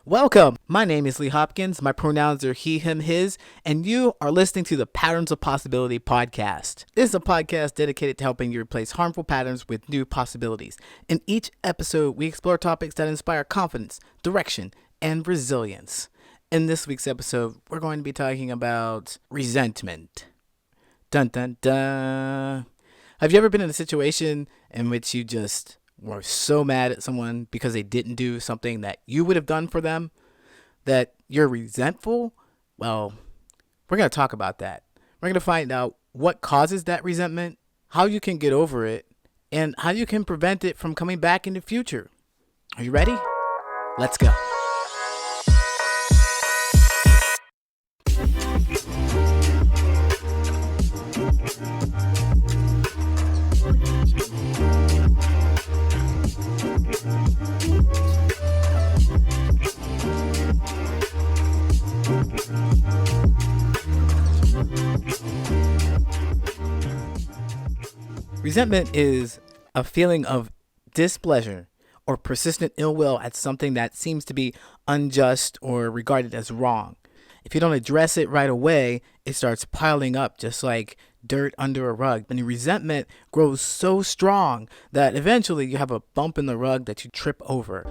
Welcome! My name is Lee Hopkins, my pronouns are he, him, his, and you are listening to the Patterns of Possibility podcast. This is a podcast dedicated to helping you replace harmful patterns with new possibilities. In each episode, we explore topics that inspire confidence, direction, and resilience. In this week's episode, we're going to be talking about resentment. Dun dun dun. Have you ever been in a situation in which you just were so mad at someone because they didn't do something that you would have done for them, that you're resentful? Well, we're going to talk about that. We're going to find out what causes that resentment, how you can get over it, and how you can prevent it from coming back in the future. Are you ready? Let's go. Resentment is a feeling of displeasure or persistent ill will at something that seems to be unjust or regarded as wrong. If you don't address it right away, it starts piling up just like dirt under a rug. And the resentment grows so strong that eventually you have a bump in the rug that you trip over.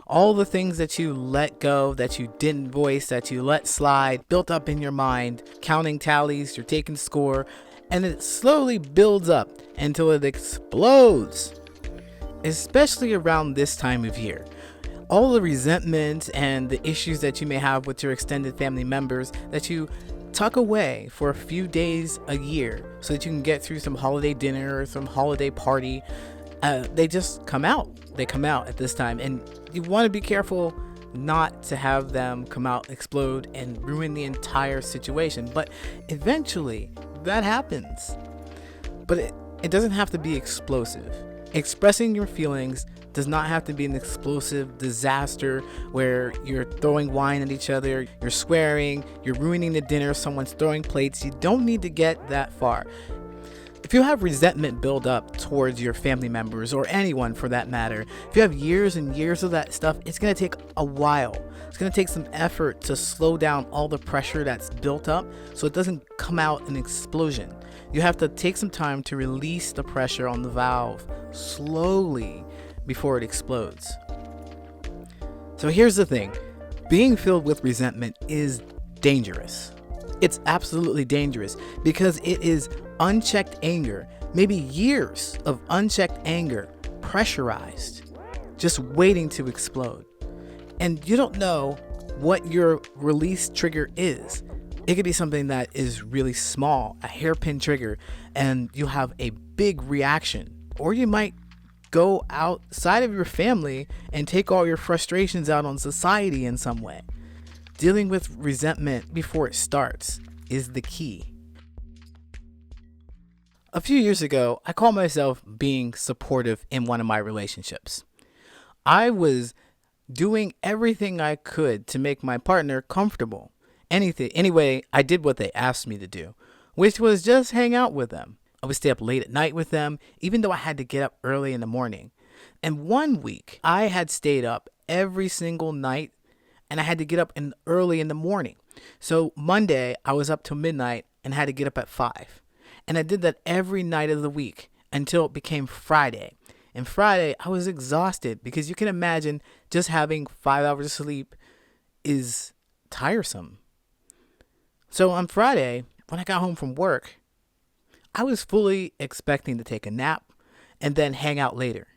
All the things that you let go, that you didn't voice, that you let slide, built up in your mind, counting tallies, you're taking score, and it slowly builds up until it explodes, especially around this time of year. All the resentment and the issues that you may have with your extended family members that you tuck away for a few days a year so that you can get through some holiday dinner or some holiday party, they just come out. They come out at this time, and you want to be careful not to have them come out, explode, and ruin the entire situation. But eventually that happens. But it doesn't have to be explosive. Expressing your feelings does not have to be an explosive disaster where you're throwing wine at each other, you're swearing, you're ruining the dinner, someone's throwing plates. You don't need to get that far. If you have resentment build up towards your family members or anyone for that matter, if you have years and years of that stuff, it's going to take a while. It's going to take some effort to slow down all the pressure that's built up so it doesn't come out in an explosion. You have to take some time to release the pressure on the valve slowly before it explodes. So here's the thing. Being filled with resentment is dangerous. It's absolutely dangerous because it is unchecked anger, maybe years of unchecked anger, pressurized, just waiting to explode. And you don't know what your release trigger is. It could be something that is really small, a hairpin trigger, and you have a big reaction. Or you might go outside of your family and take all your frustrations out on society in some way. Dealing with resentment before it starts is the key. A few years ago, I called myself being supportive in one of my relationships. I was doing everything I could to make my partner comfortable. Anyway, I did what they asked me to do, which was just hang out with them. I would stay up late at night with them, even though I had to get up early in the morning. And one week, I had stayed up every single night, and I had to get up early in the morning. So Monday, I was up till midnight and had to get up at 5. And I did that every night of the week until it became Friday. And Friday, I was exhausted because you can imagine just having 5 hours of sleep is tiresome. So on Friday, when I got home from work, I was fully expecting to take a nap and then hang out later.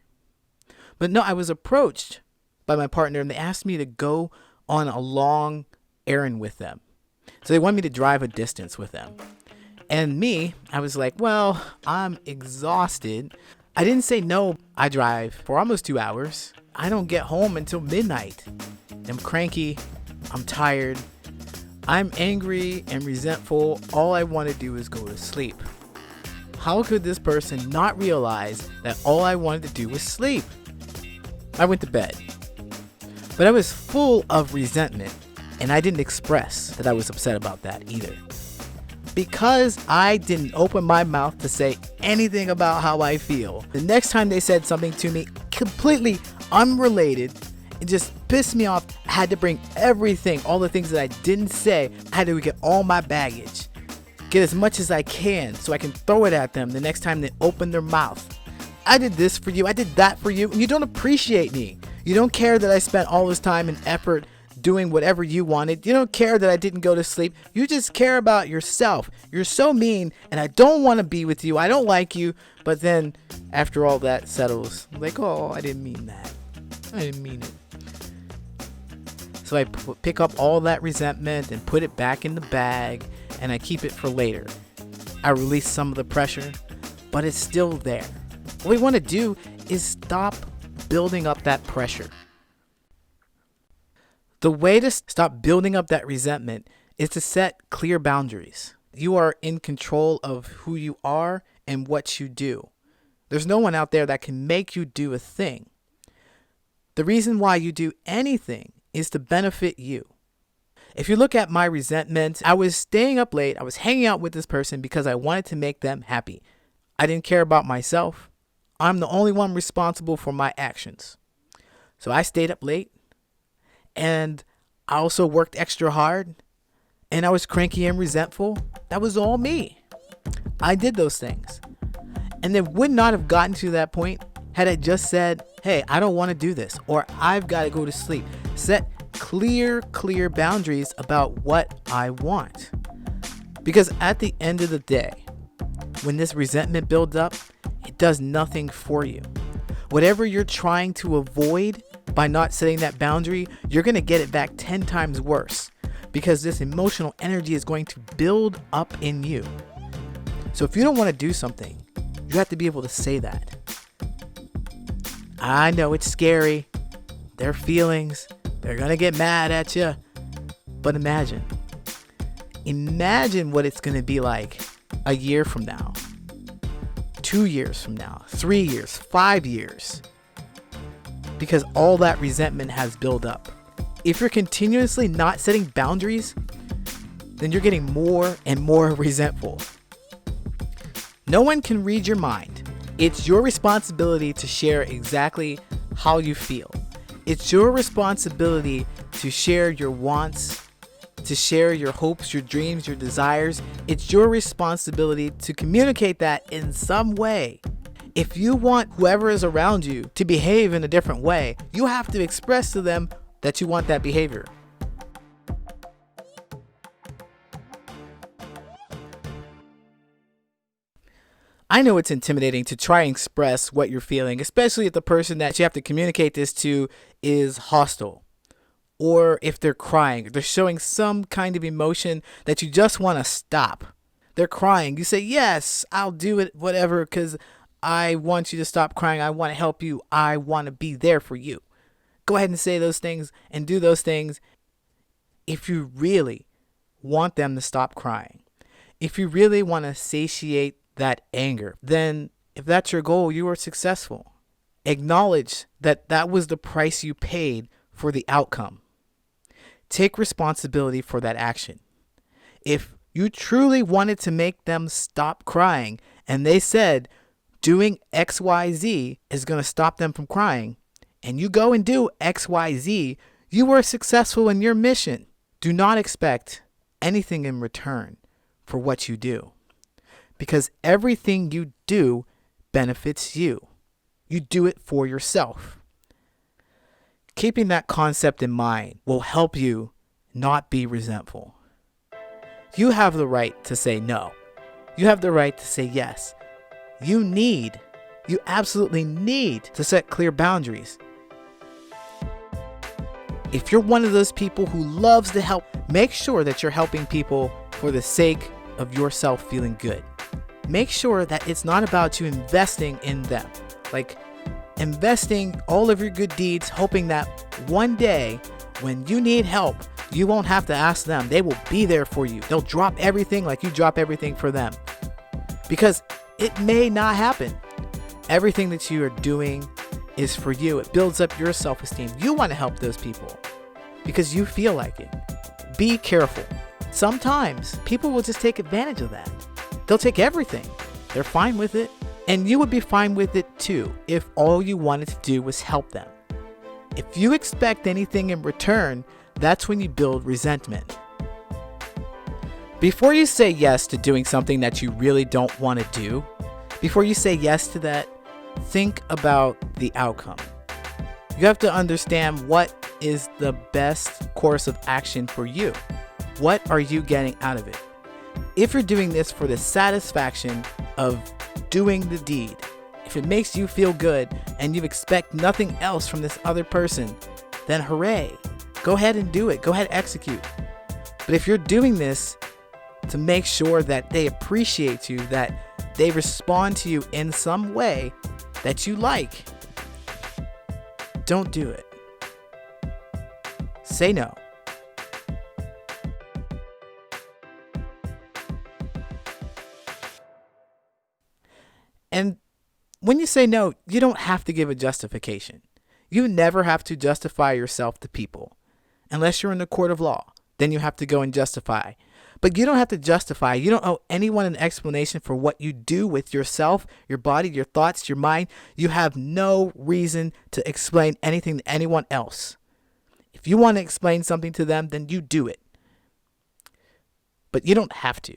But no, I was approached by my partner and they asked me to go on a long errand with them. So they want me to drive a distance with them. And me, I was like, well, I'm exhausted. I didn't say no. I drive for almost 2 hours. I don't get home until midnight. I'm cranky. I'm tired. I'm angry and resentful. All I want to do is go to sleep. How could this person not realize that all I wanted to do was sleep? I went to bed. But I was full of resentment, and I didn't express that I was upset about that either. Because I didn't open my mouth to say anything about how I feel, the next time they said something to me completely unrelated, it just pissed me off. I had to bring everything, all the things that I didn't say. I had to get all my baggage, get as much as I can so I can throw it at them the next time they open their mouth. I did this for you, I did that for you, and you don't appreciate me. You don't care that I spent all this time and effort doing whatever you wanted. You don't care that I didn't go to sleep. You just care about yourself. You're so mean, and I don't want to be with you. I don't like you. But then after all that settles, I'm like, oh, I didn't mean that. I didn't mean it. So I pick up all that resentment and put it back in the bag, and I keep it for later. I release some of the pressure, but it's still there. What we want to do is stop building up that pressure. The way to stop building up that resentment is to set clear boundaries. You are in control of who you are and what you do. There's no one out there that can make you do a thing. The reason why you do anything is to benefit you. If you look at my resentment, I was staying up late. I was hanging out with this person because I wanted to make them happy. I didn't care about myself. I'm the only one responsible for my actions. So I stayed up late, and I also worked extra hard, and I was cranky and resentful. That was all me. I did those things. And it would not have gotten to that point had I just said, hey, I don't want to do this, or I've got to go to sleep. Set clear boundaries about what I want. Because at the end of the day, when this resentment builds up, it does nothing for you. Whatever you're trying to avoid by not setting that boundary, you're going to get it back 10 times worse, because this emotional energy is going to build up in you. So if you don't want to do something, you have to be able to say that. I know it's scary. Their feelings, they're going to get mad at you. But imagine what it's going to be like a year from now, 2 years from now, 3 years, 5 years. Because all that resentment has built up. If you're continuously not setting boundaries, then you're getting more and more resentful. No one can read your mind. It's your responsibility to share exactly how you feel. It's your responsibility to share your wants, to share your hopes, your dreams, your desires. It's your responsibility to communicate that in some way. If you want whoever is around you to behave in a different way, you have to express to them that you want that behavior. I know it's intimidating to try and express what you're feeling, especially if the person that you have to communicate this to is hostile, or if they're crying, they're showing some kind of emotion that you just want to stop. They're crying. You say, yes, I'll do it, whatever, because I want you to stop crying. I want to help you. I want to be there for you. Go ahead and say those things and do those things if you really want them to stop crying. If you really want to satiate that anger, then if that's your goal, you are successful. Acknowledge that that was the price you paid for the outcome. Take responsibility for that action. If you truly wanted to make them stop crying and they said doing XYZ is going to stop them from crying, and you go and do XYZ, you were successful in your mission. Do not expect anything in return for what you do, because everything you do benefits you. You do it for yourself. Keeping that concept in mind will help you not be resentful. You have the right to say no. You have the right to say yes. You absolutely need to set clear boundaries. If you're one of those people who loves to help, make sure that you're helping people for the sake of yourself feeling good. Make sure that it's not about you investing in them. Like investing all of your good deeds, hoping that one day when you need help, you won't have to ask them. They will be there for you. They'll drop everything like you drop everything for them. Because it may not happen. Everything that you are doing is for you. It builds up your self-esteem. You want to help those people because you feel like it. Be careful. Sometimes people will just take advantage of that. They'll take everything. They're fine with it. And you would be fine with it too if all you wanted to do was help them. If you expect anything in return, that's when you build resentment. Before you say yes to doing something that you really don't want to do, before you say yes to that, think about the outcome. You have to understand what is the best course of action for you. What are you getting out of it? If you're doing this for the satisfaction of doing the deed, if it makes you feel good and you expect nothing else from this other person, then hooray, go ahead and do it. Go ahead and execute. But if you're doing this to make sure that they appreciate you, that they respond to you in some way that you like, don't do it. Say no. And when you say no, you don't have to give a justification. You never have to justify yourself to people. Unless you're in the court of law, then you have to go and justify. But you don't have to justify. You don't owe anyone an explanation for what you do with yourself, your body, your thoughts, your mind. You have no reason to explain anything to anyone else. If you want to explain something to them, then you do it. But you don't have to.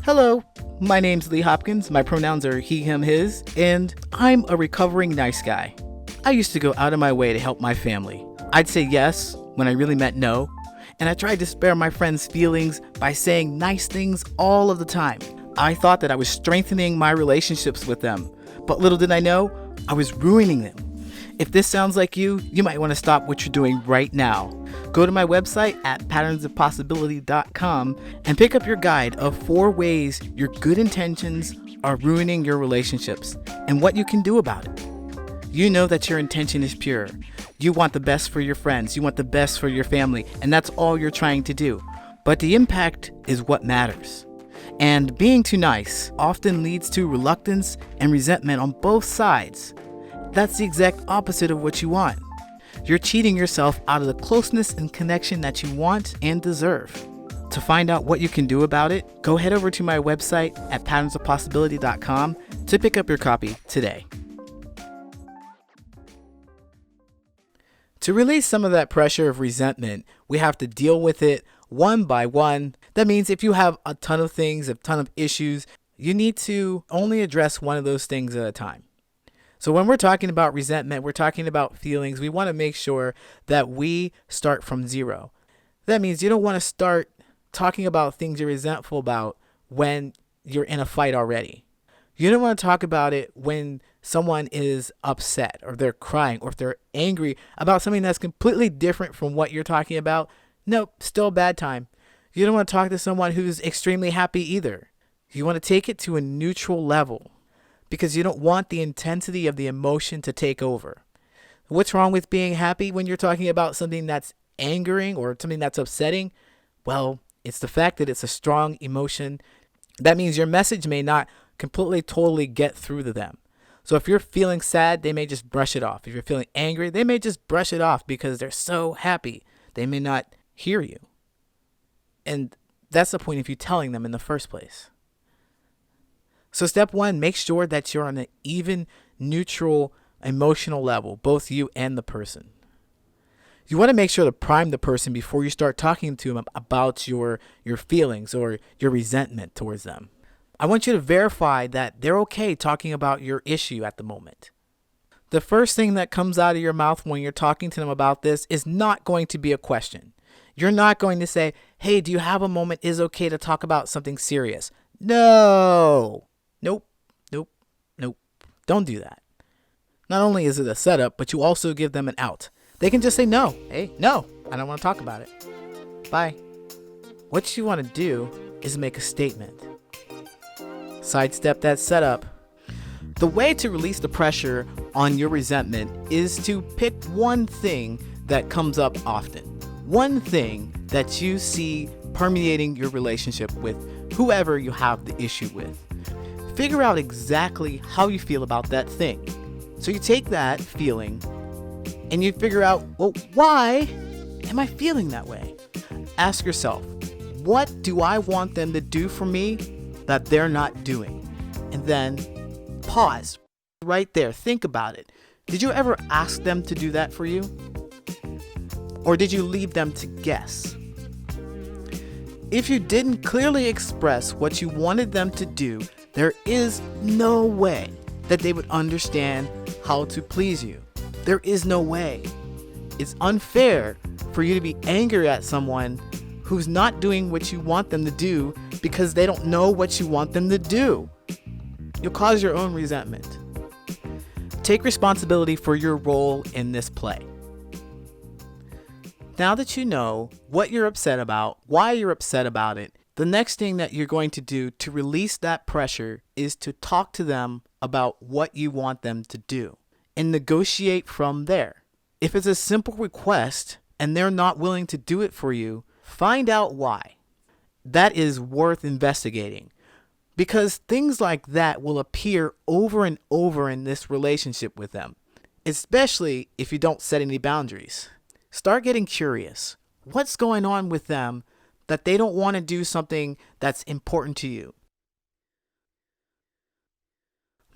Hello, my name's Lee Hopkins. My pronouns are he, him, his, and I'm a recovering nice guy. I used to go out of my way to help my family. I'd say yes when I really meant no, and I tried to spare my friends' feelings by saying nice things all of the time. I thought that I was strengthening my relationships with them, but little did I know, I was ruining them. If this sounds like you might want to stop what you're doing right now. Go to my website at patternsofpossibility.com and pick up your guide of 4 ways your good intentions are ruining your relationships and what you can do about it. You know that your intention is pure. You want the best for your friends. You want the best for your family, and that's all you're trying to do. But the impact is what matters. And being too nice often leads to reluctance and resentment on both sides. That's the exact opposite of what you want. You're cheating yourself out of the closeness and connection that you want and deserve. To find out what you can do about it, go head over to my website at patternsofpossibility.com to pick up your copy today. To release some of that pressure of resentment, we have to deal with it one by one. That means if you have a ton of things, a ton of issues, you need to only address one of those things at a time. So when we're talking about resentment, we're talking about feelings. We want to make sure that we start from zero. That means you don't want to start talking about things you're resentful about when you're in a fight already. You don't want to talk about it when someone is upset or they're crying or if they're angry about something that's completely different from what you're talking about. Nope, still a bad time. You don't want to talk to someone who's extremely happy either. You want to take it to a neutral level because you don't want the intensity of the emotion to take over. What's wrong with being happy when you're talking about something that's angering or something that's upsetting? Well, it's the fact that it's a strong emotion. That means your message may not completely, totally get through to them. So if you're feeling sad, they may just brush it off. If you're feeling angry, they may just brush it off because they're so happy. They may not hear you. And that's the point of you telling them in the first place. So step 1, make sure that you're on an even, neutral, emotional level, both you and the person. You want to make sure to prime the person before you start talking to them about your feelings or your resentment towards them. I want you to verify that they're okay talking about your issue at the moment. The first thing that comes out of your mouth when you're talking to them about this is not going to be a question. You're not going to say, hey, do you have a moment? Is it okay to talk about something serious? No. Nope. Don't do that. Not only is it a setup, but you also give them an out. They can just say no. Hey, no, I don't want to talk about it. Bye. What you want to do is make a statement. Sidestep that setup. The way to release the pressure on your resentment is to pick one thing that comes up often. One thing that you see permeating your relationship with whoever you have the issue with. Figure out exactly how you feel about that thing. So you take that feeling and you figure out, well, why am I feeling that way? Ask yourself, what do I want them to do for me that they're not doing? And then pause. Right there, think about it. Did you ever ask them to do that for you? Or did you leave them to guess? If you didn't clearly express what you wanted them to do, there is no way that they would understand how to please you. There is no way. It's unfair for you to be angry at someone who's not doing what you want them to do because they don't know what you want them to do. You'll cause your own resentment. Take responsibility for your role in this play. Now that you know what you're upset about, why you're upset about it, the next thing that you're going to do to release that pressure is to talk to them about what you want them to do and negotiate from there. If it's a simple request and they're not willing to do it for you, find out why. That is worth investigating, because things like that will appear over and over in this relationship with them, especially if you don't set any boundaries. Start getting curious. What's going on with them that they don't want to do something that's important to you?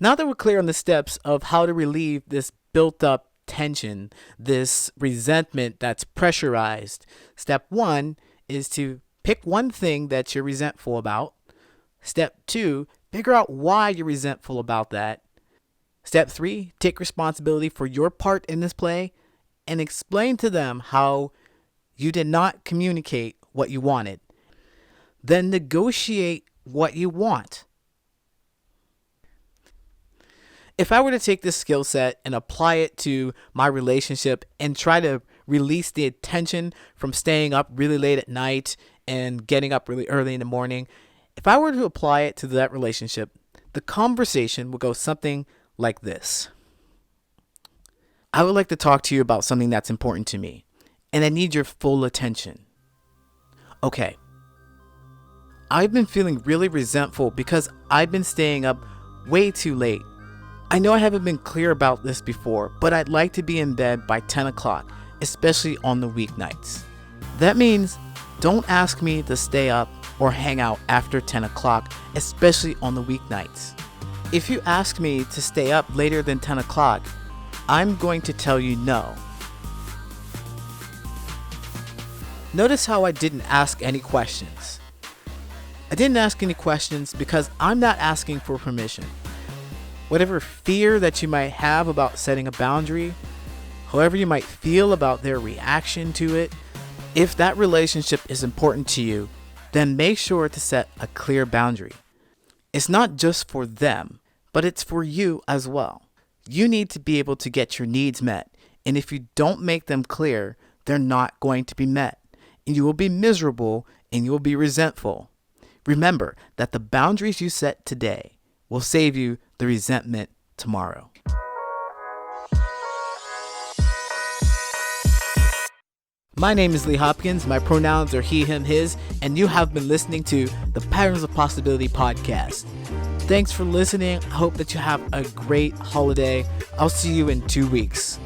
Now that we're clear on the steps of how to relieve this built up tension, this resentment that's pressurized, step 1 is to pick one thing that you're resentful about. Step 2, figure out why you're resentful about that. Step 3, take responsibility for your part in this play and explain to them how you did not communicate what you wanted. Then negotiate what you want. If I were to take this skill set and apply it to my relationship and try to release the tension from staying up really late at night and getting up really early in the morning, if I were to apply it to that relationship, the conversation would go something like this. I would like to talk to you about something that's important to me, and I need your full attention. Okay. I've been feeling really resentful because I've been staying up way too late. I know I haven't been clear about this before, but I'd like to be in bed by 10 o'clock, especially on the weeknights. That means don't ask me to stay up or hang out after 10 o'clock, especially on the weeknights. If you ask me to stay up later than 10 o'clock, I'm going to tell you no. Notice how I didn't ask any questions. I didn't ask any questions because I'm not asking for permission. Whatever fear that you might have about setting a boundary, however you might feel about their reaction to it, if that relationship is important to you, then make sure to set a clear boundary. It's not just for them, but it's for you as well. You need to be able to get your needs met, and if you don't make them clear, they're not going to be met, and you will be miserable and you will be resentful. Remember that the boundaries you set today will save you the resentment tomorrow. My name is Lee Hopkins. My pronouns are he, him, his, and you have been listening to the Patterns of Possibility podcast. Thanks for listening. I hope that you have a great holiday. I'll see you in 2 weeks.